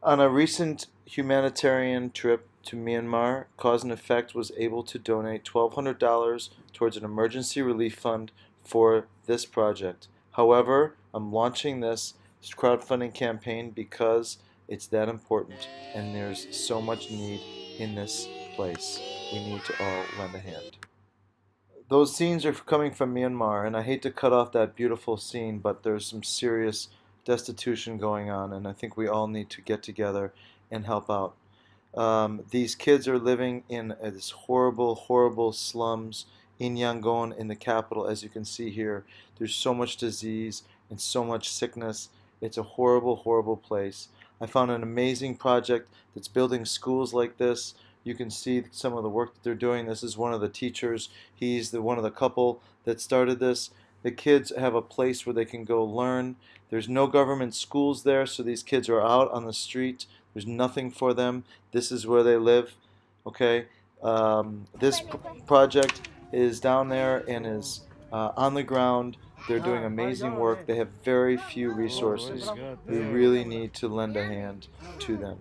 On a recent humanitarian trip to Myanmar, Cause and Effect was able to donate $1,200 towards an emergency relief fund for this project. However, I'm launching this crowdfunding campaign because it's that important and there's so much need in this place. We need to all lend a hand. Those scenes are coming from Myanmar, and I hate to cut off that beautiful scene, but there's some serious destitution going on, and I think we all need to get together and help out. These kids are living in this horrible, horrible slums in Yangon, in the capital, as you can see here. There's so much disease and so much sickness. It's a horrible, horrible place. I found an amazing project that's building schools like this. You can see some of the work that they're doing. This is one of the teachers. He's one of the couple that started this. The kids have a place where they can go learn. There's no government schools there, so these kids are out on the street. There's nothing for them. This is where they live. Okay. This project is down there and is on the ground. They're doing amazing work. They have very few resources. We really need to lend a hand to them.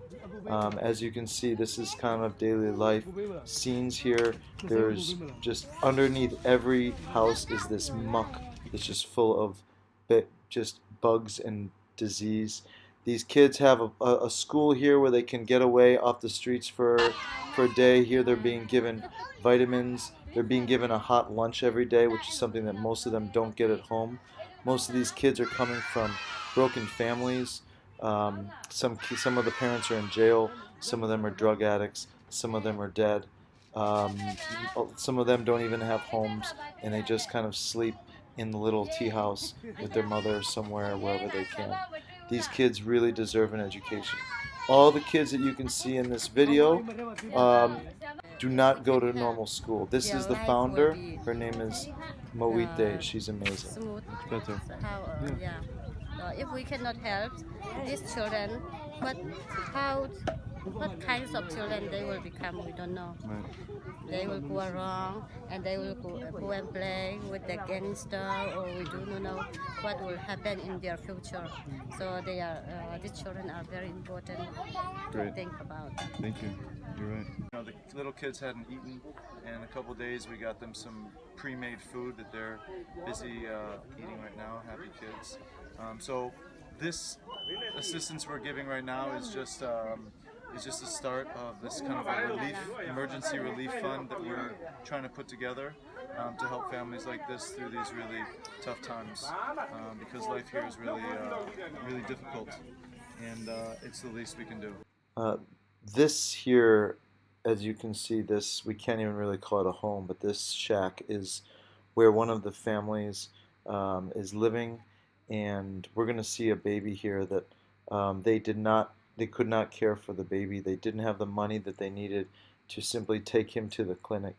As you can see, this is kind of daily life scenes here. There's just underneath every house is this muck. It's just full of just bugs and disease. These kids have a school here where they can get away off the streets for a day. Here they're being given vitamins. They're being given a hot lunch every day, which is something that most of them don't get at home. Most of these kids are coming from broken families. Some of the parents are in jail. Some of them are drug addicts. Some of them are dead. Some of them don't even have homes, and they just kind of sleep in the little tea house with their mother somewhere, wherever they can. These kids really deserve an education. All the kids that you can see in this video do not go to normal school. This is the founder. Her name is Mawite. She's amazing. Better. If we cannot help these children, what kinds of children they will become, we don't know. Right. They will go wrong, and they will go and play with the gangster, or we do not know what will happen in their future. So these children are very important to think about. Thank you. You're right. The little kids hadn't eaten, and in a couple days we got them some pre-made food that they're busy eating right now. Happy kids. So this assistance we're giving right now is just the start of this kind of a emergency relief fund that we're trying to put together to help families like this through these really tough times, because life here is really difficult, and it's the least we can do. This here, as you can see, we can't even really call it a home, but this shack is where one of the families is living, and we're going to see a baby here that they could not care for the baby. They didn't have the money that they needed to simply take him to the clinic.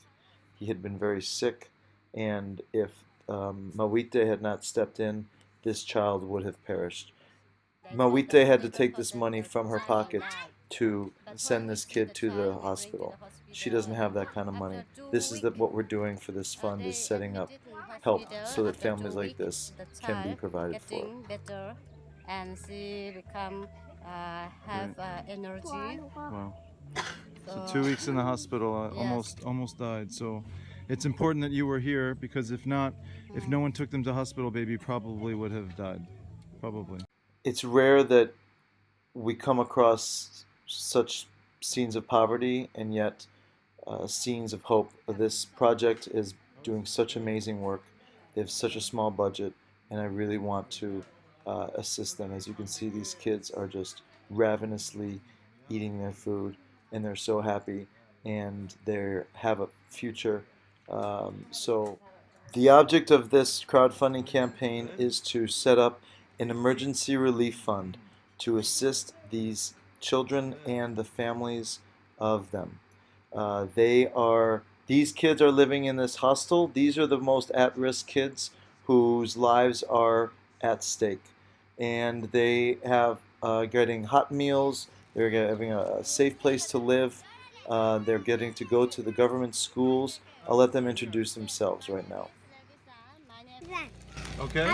He had been very sick, and if Mawite had not stepped in, this child would have perished. Mawite had to take this money from her pocket to send this kid to the hospital. She doesn't have that kind of money. This is what we're doing for this fund, is setting up help so that families like this can be provided for. And she have energy. Wow. So 2 weeks in the hospital, almost died. So it's important that you were here, because if no one took them to hospital, baby probably would have died. Probably. It's rare that we come across such scenes of poverty and yet scenes of hope. This project is doing such amazing work. They have such a small budget, and I really want to assist them. As you can see, these kids are just ravenously eating their food, and they're so happy, and they have a future. So the object of this crowdfunding campaign is to set up an emergency relief fund to assist these children and the families of them. These kids are living in this hostel. These are the most at-risk kids whose lives are at stake, and they have getting hot meals. They're having a safe place to live. They're getting to go to the government schools. I'll let them introduce themselves right now. Okay.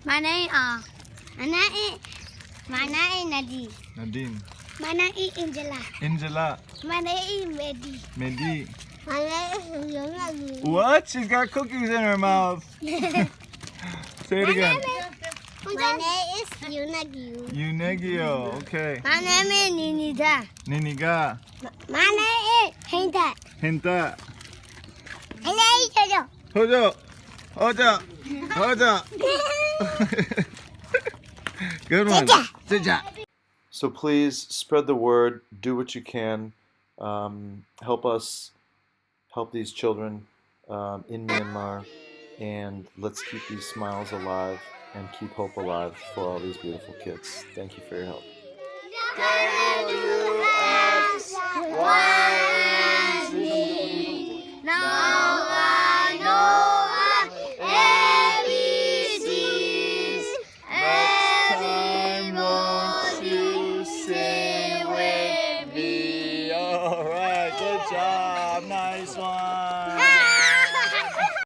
My name My name is Nadine. Nadine. My name is Angela. Angela. My name is Mehdi. Mehdi. My name is Yonagi. What? She's got cookies in her mouth. Say it again. My name is Yonagi. Yunegio. Okay. My name is Ninita. Niniga. My name is Hinta. Hinta. Hello, Hojo. Hojo. Hojo. Good one. Jaja. So please spread the word, do what you can, help us help these children in Myanmar, and let's keep these smiles alive and keep hope alive for all these beautiful kids. Thank you for your help. Now I know ABCs. Time won't you sing with me? All right, good job. Nice one.